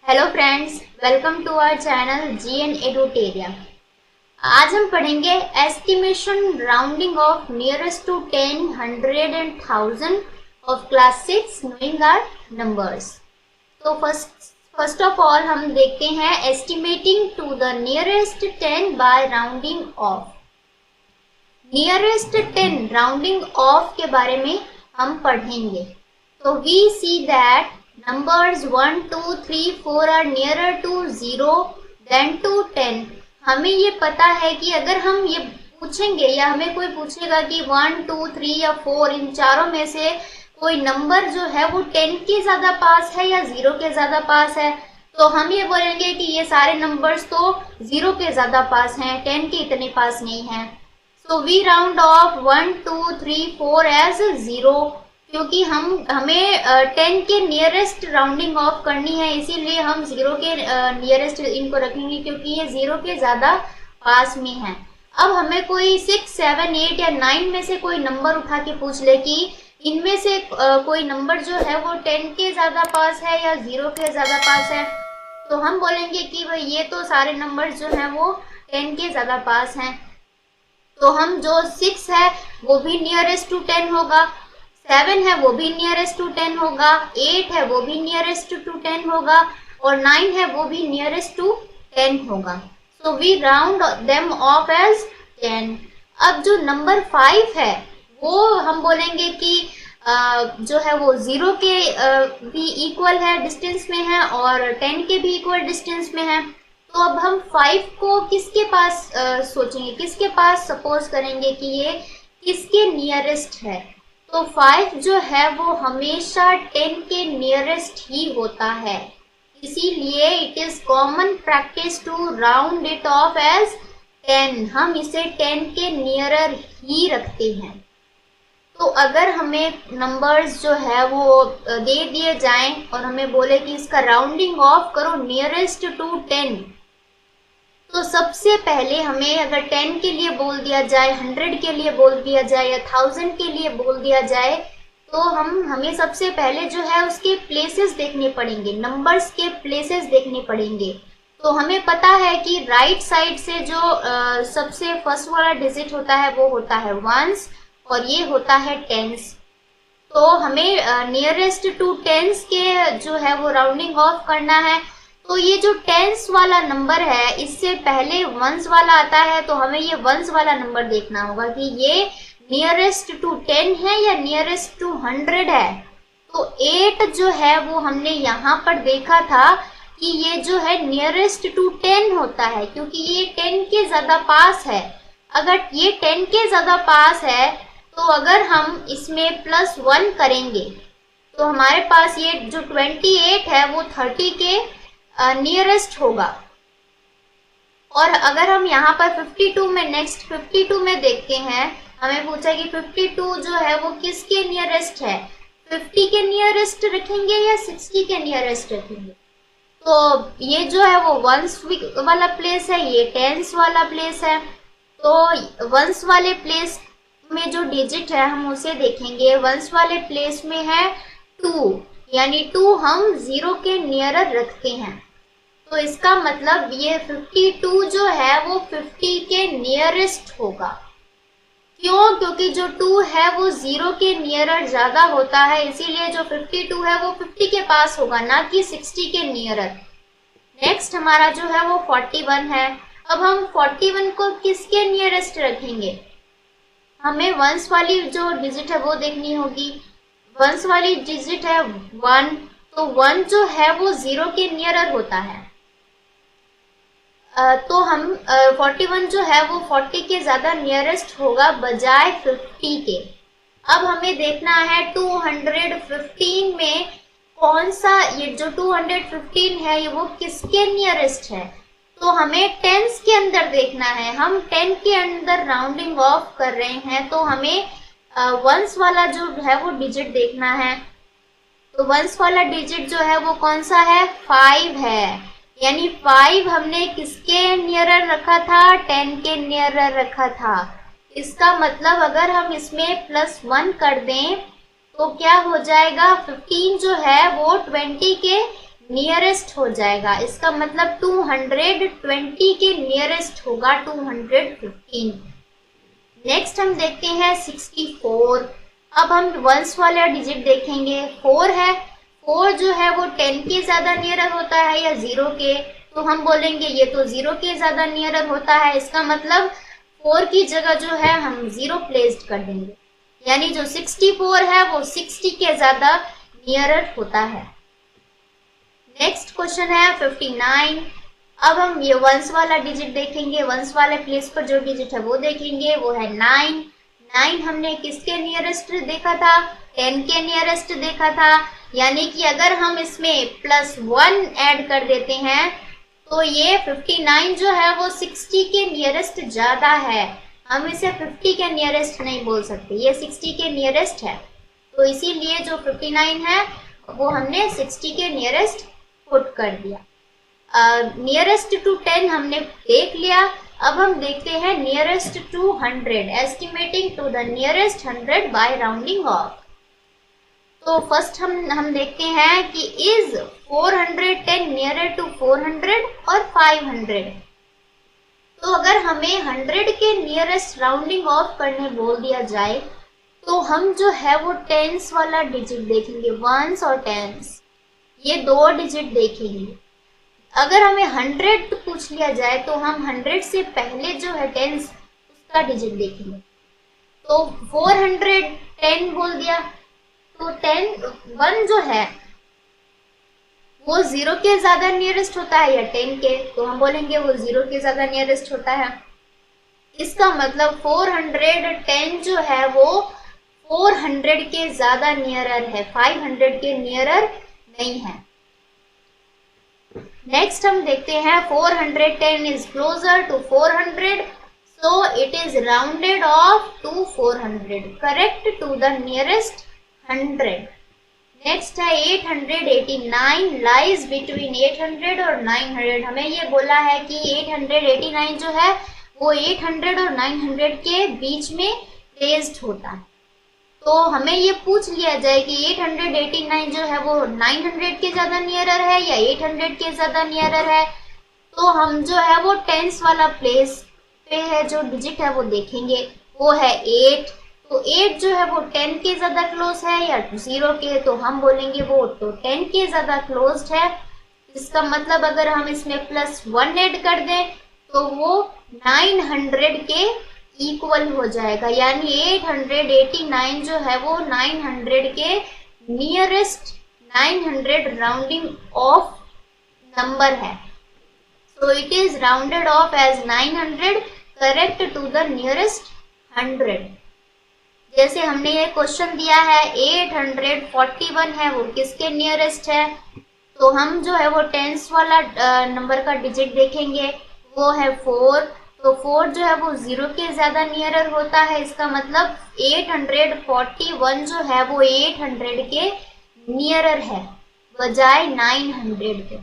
Hello friends, welcome to our channel GN Edutoria. आज हम पढ़ेंगे estimation rounding off nearest to 10, 100 and 1000 of class 6 knowing our numbers. तो first of all हम देखते हैं estimating to the nearest 10 by rounding off. Nearest 10 rounding off के बारे में हम पढ़ेंगे। तो we see that numbers 1, 2, 3, 4 are nearer to 0 than to 10। हमें ये पता है कि अगर हम ये पूछेंगे या हमें कोई पूछेगा कि 1, 2, 3 या 4 इन चारों में से कोई नंबर जो है वो 10 के ज्यादा पास है या 0 के ज्यादा पास है, तो हम ये बोलेंगे कि ये सारे नंबर्स तो 0 के ज्यादा पास हैं, 10 के इतने पास नहीं हैं। So we round off 1, 2, 3, 4 as 0, क्योंकि हमें 10 के नियरेस्ट राउंडिंग ऑफ करनी है, इसीलिए हम 0 के नियरेस्ट इनको रखेंगे क्योंकि ये 0 के ज्यादा पास में है। अब हमें कोई 6, 7, 8 या 9 में से कोई नंबर उठा के पूछ ले कि इनमें से कोई नंबर जो है वो 10 के ज्यादा पास है या 0 के ज्यादा पास है, तो हम बोलेंगे कि भाई ये तो सारे नंबर जो हैं वो 10 के ज्यादा पास हैं। तो हम जो 6 है वो भी नियरेस्ट टू 10 होगा, 7 है वो भी नियरेस्ट टू 10 होगा, 8 है वो भी नियरेस्ट टू 10 होगा और 9 है वो भी नियरेस्ट टू 10 होगा। So we round them off as 10। अब जो नंबर 5 है वो हम बोलेंगे कि जो है वो 0 के भी इक्वल है, डिस्टेंस में है और 10 के भी इक्वल डिस्टेंस में है। तो अब हम 5 को किसके पास सोचेंगे, किसके पास सपोज करेंगे कि ये किसके नियरेस्ट है। तो 5 जो है वो हमेशा 10 के नियरेस्ट ही होता है, इसीलिए it is common practice to round it off as 10। हम इसे 10 के नियरर ही रखते हैं। तो अगर हमें नंबर्स जो है वो दे दिए जाएं और हमें बोले कि इसका राउंडिंग ऑफ करो नियरेस्ट टू 10, तो सबसे पहले हमें अगर 10 के लिए बोल दिया जाए, 100 के लिए बोल दिया जाए या 1000 के लिए बोल दिया जाए, तो हमें सबसे पहले जो है उसके प्लेसेस देखने पड़ेंगे, नंबर्स के प्लेसेस देखने पड़ेंगे। तो हमें पता है कि राइट साइड से जो सबसे फर्स्ट वाला डिजिट होता है वो होता है वंस और ये होता है टेंस। तो हमें नियरेस्ट टू टेंस के जो है वो राउंडिंग ऑफ करना है। तो ये जो टेंस वाला नंबर है इससे पहले वंस वाला आता है, तो हमें ये वंस वाला नंबर देखना होगा कि ये नियरेस्ट टू 10 है या नियरेस्ट टू 100 है। तो 8 जो है वो हमने यहाँ पर देखा था कि ये जो है नियरेस्ट टू 10 होता है क्योंकि ये 10 के ज्यादा पास है। अगर ये 10 के ज्यादा पास है तो अगर हम इसमें +1 करेंगे तो हमारे पास ये जो 28 है वो 30 के नियरेस्ट होगा। और अगर हम यहाँ पर 52 में नेक्स्ट 52 में देखते हैं, हमें पूछा कि 52 जो है वो किसके नियरेस्ट है, 50 के नियरेस्ट रखेंगे या 60 के नियरेस्ट रखेंगे। तो ये जो है वो वंस वाला प्लेस है, ये टेंस वाला प्लेस है। तो वंस वाले प्लेस में जो डिजिट है हम उसे देखेंगे। वंस वाले प्लेस में है 2, यानी 2 हम 0 के नियरर रखते हैं। तो इसका मतलब ये 52 जो है वो 50 के नियरेस्ट होगा। क्यों? क्योंकि जो 2 है वो 0 के नियरर ज्यादा होता है, इसीलिए जो 52 है वो 50 के पास होगा, ना कि 60 के नियरर। नेक्स्ट हमारा जो है वो 41 है। अब हम 41 को किसके नियरेस्ट रखेंगे, हमें वंस वाली जो डिजिट है वो देखनी होगी। वंस वाली डिजिट है 1, तो 1 जो है वो 0 के नियरर होता है। तो हम 41 जो है वो 40 के ज्यादा नियरेस्ट होगा बजाय 50 के। अब हमें देखना है 215 में कौन सा, ये जो 215 है ये वो किसके नियरेस्ट है। तो हमें टेंस के अंदर देखना है, हम 10 के अंदर राउंडिंग ऑफ कर रहे हैं, तो हमें वंस वाला जो है वो डिजिट देखना है। तो वंस वाला डिजिट जो है वो कौन सा है, 5 है, यानी 5 हमने किसके नियरर रखा था, 10 के नियरर रखा था। इसका मतलब अगर हम इसमें +1 कर दें तो क्या हो जाएगा, 15 जो है वो 20 के नियरेस्ट हो जाएगा। इसका मतलब 220 के नियरेस्ट होगा 215। नेक्स्ट हम देखते हैं 64। अब हम वंस वाला डिजिट देखेंगे। 4 है, 4 जो है वो 10 के ज्यादा नियरर होता है या 0 के, तो हम बोलेंगे ये तो 0 के ज्यादा नियरर होता है। इसका मतलब 4 की जगह जो है हम 0 प्लेस्ड कर देंगे, यानी जो 64 है वो 60 के ज्यादा नियरर होता है। नेक्स्ट क्वेश्चन है 59। अब हम ये वंस वाला डिजिट देखेंगे। वंस वाले प्लेस पर जो डिजिट है वो देखेंगे, वो है 9। 9 हमने किसके नियरेस्ट देखा था? 10 के नियरेस्ट देखा था। यानी कि अगर हम इसमें +1 ऐड कर देते हैं तो ये 59 जो है वो 60 के नियरेस्ट ज्यादा है। हम इसे 50 के नियरेस्ट नहीं बोल सकते, ये 60 के नियरेस्ट है। तो इसीलिए जो 59 है वो हमने 60 के नियरेस्ट पुट कर दिया। नियरेस्ट टू 10 हमने देख लिया। अब हम देखते हैं nearest to 100, estimating to the nearest 100 by rounding off. तो फर्स्ट हम देखते हैं कि इज 410 नियरर टू 400 और 500। तो अगर हमें 100 के नियरेस्ट राउंडिंग ऑफ करने बोल दिया जाए तो हम जो है वो टेंस वाला डिजिट देखेंगे, वंस और टेंस, ये 2 डिजिट देखेंगे। अगर हमें 100 पूछ लिया जाए तो हम 100 से पहले जो है टेंस उसका डिजिट देखेंगे। तो 410 बोल दिया तो 1 जो है वो 0 के ज्यादा नियरेस्ट होता है या 10 के, तो हम बोलेंगे वो 0 के ज्यादा नियरेस्ट होता है। इसका मतलब 410 जो है वो 400 के ज्यादा नियरर है, 500 के नियरर नहीं है। नेक्स्ट हम देखते हैं 410 is closer to 400, so it is rounded off to 400, correct to the nearest 100. Next है 889 lies between 800 और 900। हमें ये बोला है कि 889 जो है वो 800 और 900 के बीच में प्लेस्ड होता है। तो हमें ये पूछ लिया जाए कि 889 जो है वो 900 के ज्यादा नियरर है या 800 के ज्यादा नियरर है, तो हम जो है वो टेंस वाला प्लेस पे है जो डिजिट है वो देखेंगे, वो है 8। तो 8 जो है वो 10 के ज्यादा क्लोज है या 0 के, तो हम बोलेंगे वो तो 10 के ज्यादा क्लोज्ड है। इसका मतलब अगर हम इसमें +1 ऐड कर दें तो वो 900 के इक्वल हो जाएगा, यानी 889 जो है वो 900 के नियरेस्ट 900 राउंडिंग ऑफ नंबर है। So it is rounded off as 900, correct to the nearest 100। जैसे हमने ये क्वेश्चन दिया है 841 है, वो किसके नियरेस्ट है? तो हम जो है वो टेंस वाला नंबर का डिजिट देखेंगे, वो है 4। तो 4 जो है वो 0 के ज्यादा नियरर होता है। इसका मतलब 841 जो है वो 800 के नियरर है बजाय 900 के।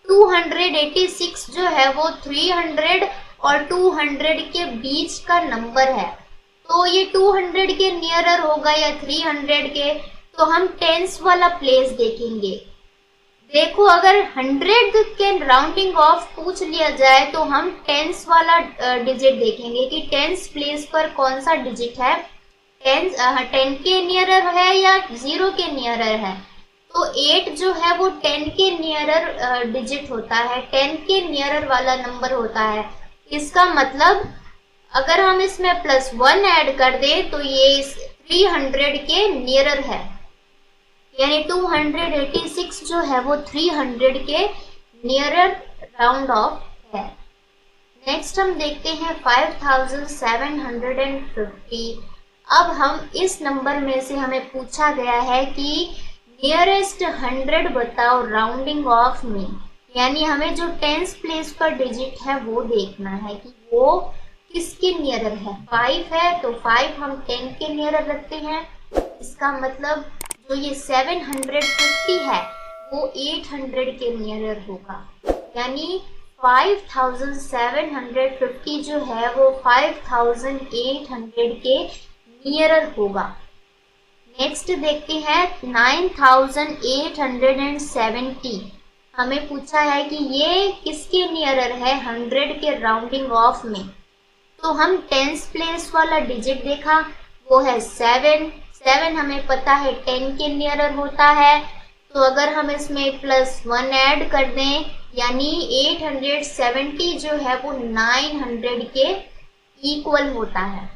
286 जो है वो 300 और 200 के बीच का नंबर है, तो ये 200 के नियरर होगा या 300 के, तो हम टेंस वाला प्लेस देखेंगे। देखो अगर 100 के राउंडिंग ऑफ पूछ लिया जाए तो हम टेंस वाला डिजिट देखेंगे कि टेंस प्लेस पर कौन सा डिजिट है, 10 के नियरर है या 0 के नियरर है। तो 8 जो है वो 10 के नियरर डिजिट होता है, 10 के नियरर वाला नंबर होता है। इसका मतलब अगर हम इसमें +1 ऐड कर दें तो ये 300 के नियरर है, यानी 286 जो है वो 300 के नियरर राउंड ऑफ है। नेक्स्ट हम देखते हैं 5750। अब हम इस नंबर में से हमें पूछा गया है कि नियरेस्ट 100 बताओ राउंडिंग ऑफ में, यानी हमें जो टेंस प्लेस पर डिजिट है वो देखना है कि वो किसके नियरर है। 5 है तो 5 हम 10 के नियरर रखते हैं। इसका मतलब जो ये 750 है वो 800 के नियरर होगा, यानी 5750 जो है वो 5800 के नियरर होगा। नेक्स्ट देखते हैं 9870। हमें पूछा है कि ये किसके नियरर है 100 के राउंडिंग ऑफ में। तो हम टेंस प्लेस वाला डिजिट देखा, वो है 7। 7 हमें पता है 10 के नियरर होता है। तो अगर हम इसमें +1 ऐड कर दें यानी 870 जो है वो 900 के इक्वल होता है।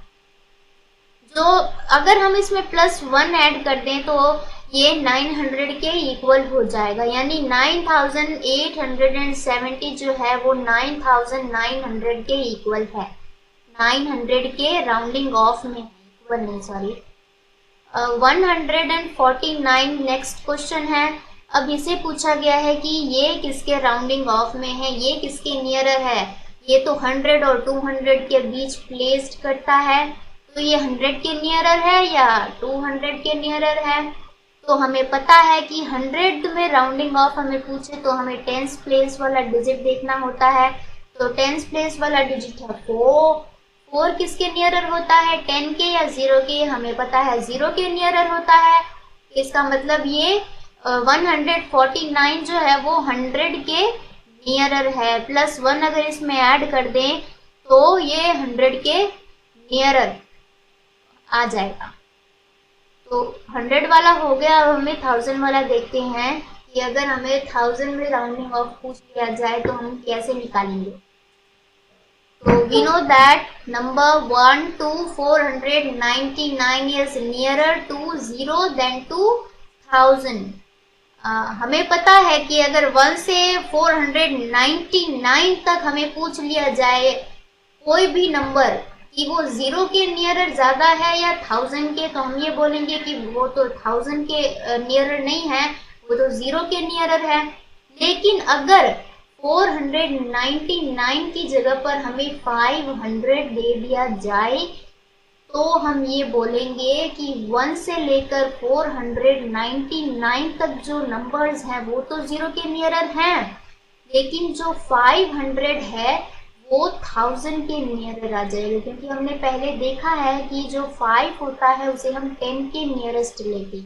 जो अगर हम इसमें +1 ऐड कर दें तो ये 900 के इक्वल हो जाएगा, यानी 9870 जो है वो 9900 के इक्वल है। 900 के राउंडिंग ऑफ में इक्वल नहीं, सॉरी। 149 नेक्स्ट क्वेश्चन है। अब इसे पूछा गया है कि ये किसके राउंडिंग ऑफ में है, ये किसके नियरर है। ये तो 100 और 200 के बीच प्लेस्ड करता है, तो ये 100 के नियरर है या 200 के नियरर है। तो हमें पता है कि 100 में राउंडिंग ऑफ हमें पूछे तो हमें टेंस प्लेस वाला डिजिट देखना होता है। तो टेंस प्लेस वाला डिजिट है 4। 4 किसके नियरर होता है, 10 के या 0 के। हमें पता है 0 के नियरर होता है। इसका मतलब ये 149 जो है वो 100 के नियरर है। +1 अगर इसमें ऐड कर दें तो ये 100 के नियरर आ जाएगा। तो 100 वाला हो गया। अब हमें 1000 वाला देखते हैं कि अगर हमें 1000 में राउंडिंग ऑफ पूछ लिया जाए तो हम कैसे निकालेंगे। तो we know that number 1 to 499 is nearer to 0 than to 1000। हमें पता है कि अगर 1 से 499 तक हमें पूछ लिया जाए कोई भी नंबर कि वो 0 के नियरर ज्यादा है या 1000 के, तो हम ये बोलेंगे कि वो तो 1000 के नियरर नहीं है, वो तो 0 के नियरर है। लेकिन अगर 499 की जगह पर हमें 500 दे दिया जाए तो हम ये बोलेंगे कि 1 से लेकर 499 तक जो नंबर्स हैं वो तो 0 के नियरर हैं, लेकिन जो 500 है वो 1000 के नियरर आ जाएगा। क्योंकि हमने पहले देखा है कि जो 5 होता है उसे हम 10 के नियरेस्ट लेते,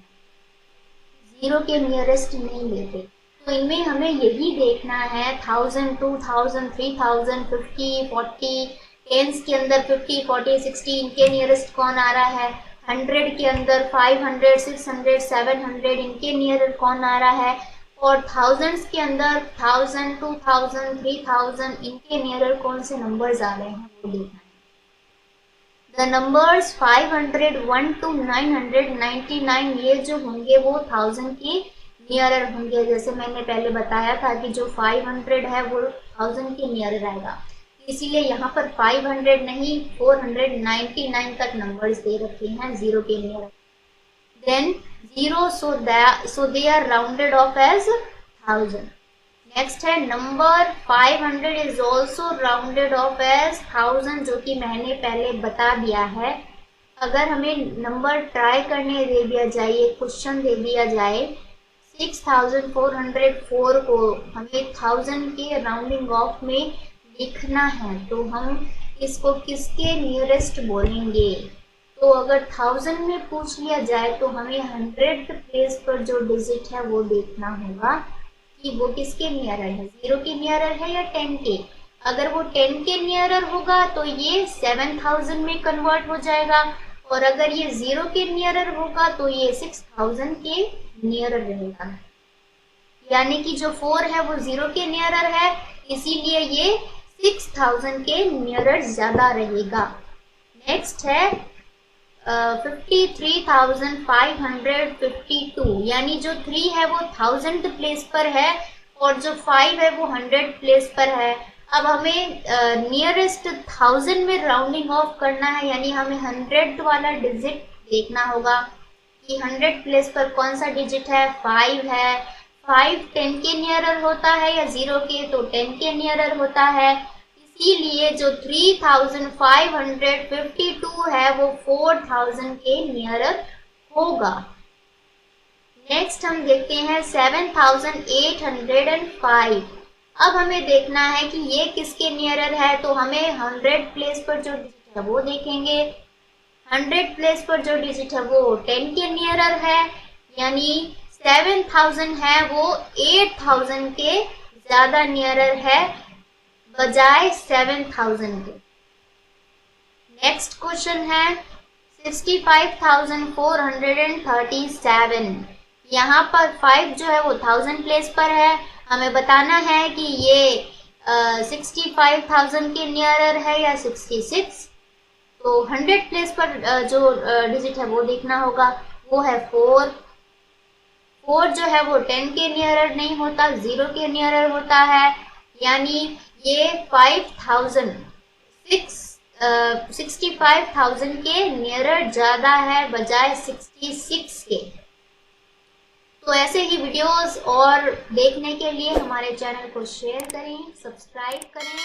0 के नियरेस्ट नहीं लेते। तो इनमें हमें यही देखना है 1000, 2000, 3000, 50, 40, टेंस के अंदर 50, 40, 60 इनके नियरेस्ट कौन आ रहा है। 100 के अंदर 500, 600, 700 इनके नियरेस्ट कौन आ रहा है। और थाउजेंड्स के अंदर 1000, 2000, 3000 इनके नियरर कौन से नंबर्स आ रहे हैं वो देखना है। द नंबर्स 500, 1 to 999 ये जो होंगे वो 1000 के नियरर होंगे। जैसे मैंने पहले बताया था कि जो 500 है वो 1000 के नियरर आएगा, इसीलिए यहाँ पर 500 नहीं 499 तक नंबर्स दे रखे हैं 0 के nearer. Then 0 so they are rounded off as 1000। Next है number 500 is also rounded off as 1000, जो कि मैंने पहले बता दिया है। अगर हमें नंबर ट्राई करने दे दिया जाए, क्वेश्चन दे दिया जाए 6404 को हमें 1000 के राउंडिंग ऑफ में लिखना है, तो हम इसको किसके नियरेस्ट बोलेंगे। तो अगर 1000 में पूछ लिया जाए तो हमें 100 प्लेस पर जो डिजिट है वो देखना होगा कि वो किसके नियरर है, 0 के नियरर है या 10 के। अगर वो 10 के नियरर होगा तो ये 7000 में कन्वर्ट हो जाएगा, और अगर ये 0 के नियरर होगा तो ये 6000 के नियरर रहेगा। यानी कि जो 4 है वो 0 के नियरर है, इसीलिए ये 6000 के नियरर ज्यादा रहेगा। नेक्स्ट है 53,552, यानी जो 3 है वो 1000 प्लेस पर है और जो 5 है वो 100 प्लेस पर है। अब हमें नियरेस्ट 1000 में राउंडिंग ऑफ करना है, यानी हमें 100 वाला डिजिट देखना होगा कि 100 प्लेस पर कौन सा डिजिट है, 5 है। 5 10 के नियरर होता है या 0 के, तो 10 के नियरर होता है, इसीलिए जो 3552 है वो 4000 के नियरर होगा। नेक्स्ट हम देखते हैं 7805। अब हमें देखना है कि ये किसके नियरर है, तो हमें 100 प्लेस पर जो डिजिट है वो देखेंगे। 100 प्लेस पर जो डिजिट है वो 10 के नियरर है, यानी 7000 है वो 8000 के ज्यादा नियरर है बजाय 7000 के। नेक्स्ट क्वेश्चन है 65,437। यहाँ पर 5 जो है वो 1000 प्लेस पर है। हमें बताना है कि ये 65,000 के नियरर है या 66। तो 100 प्लेस पर जो डिजिट है वो देखना होगा, वो है 4। 4 जो है वो 10 के नियरर नहीं होता, 0 के नियरर होता है। यानी ये 65,000 के नियरर ज्यादा है बजाय 66 के। तो ऐसे ही वीडियोस और देखने के लिए हमारे चैनल को शेयर करें, सब्सक्राइब करें।